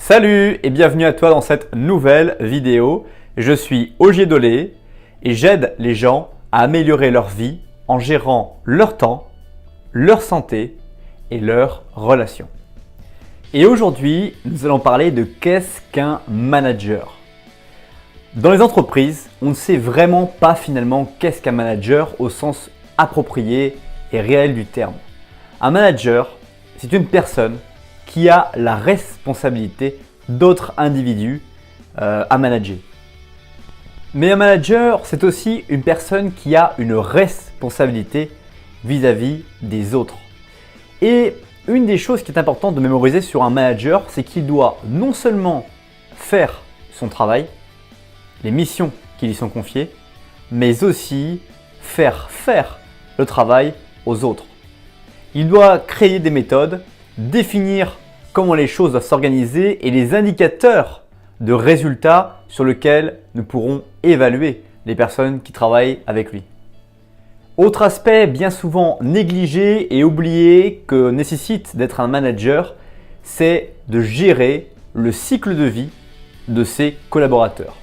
Salut et bienvenue à toi dans cette nouvelle vidéo. Je suis Ogier Dolé et j'aide les gens à améliorer leur vie en gérant leur temps, leur santé et leurs relations. Et aujourd'hui, nous allons parler de qu'est-ce qu'un manager. Dans les entreprises, on ne sait vraiment pas finalement qu'est-ce qu'un manager au sens approprié et réel du terme. Un manager, c'est une personne qui a la responsabilité d'autres individus à manager. Mais un manager, c'est aussi une personne qui a une responsabilité vis-à-vis des autres. Et une des choses qui est importante de mémoriser sur un manager, c'est qu'il doit non seulement faire son travail, les missions qui lui sont confiées, mais aussi faire le travail aux autres. Il doit créer des méthodes, définir comment les choses doivent s'organiser et les indicateurs de résultats sur lesquels nous pourrons évaluer les personnes qui travaillent avec lui. Autre aspect bien souvent négligé et oublié que nécessite d'être un manager, c'est de gérer le cycle de vie de ses collaborateurs.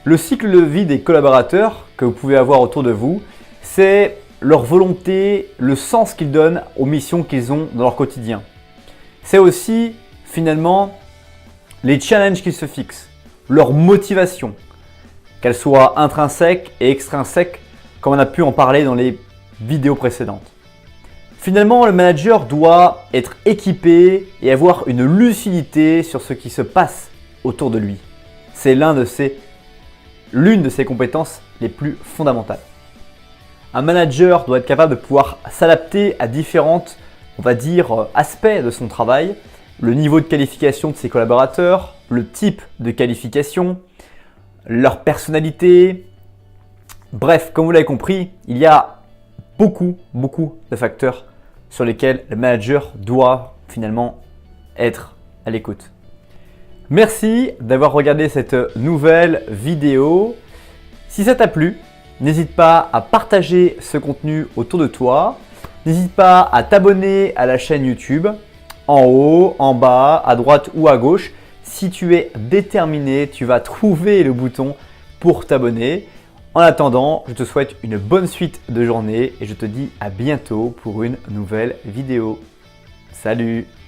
Le cycle de vie des collaborateurs que vous pouvez avoir autour de vous, c'est leur volonté, le sens qu'ils donnent aux missions qu'ils ont dans leur quotidien. C'est aussi finalement les challenges qu'ils se fixent, leur motivation, qu'elle soit intrinsèque et extrinsèque, comme on a pu en parler dans les vidéos précédentes. Finalement, le manager doit être équipé et avoir une lucidité sur ce qui se passe autour de lui. C'est l'une de ses compétences les plus fondamentales. Un manager doit être capable de pouvoir s'adapter à différentes, aspects de son travail, le niveau de qualification de ses collaborateurs, le type de qualification, leur personnalité. Bref, comme vous l'avez compris, il y a beaucoup de facteurs sur lesquels le manager doit finalement être à l'écoute. Merci d'avoir regardé cette nouvelle vidéo. Si ça t'a plu, n'hésite pas à partager ce contenu autour de toi. N'hésite pas à t'abonner à la chaîne YouTube, en haut, en bas, à droite ou à gauche. Si tu es déterminé, tu vas trouver le bouton pour t'abonner. En attendant, je te souhaite une bonne suite de journée et je te dis à bientôt pour une nouvelle vidéo. Salut!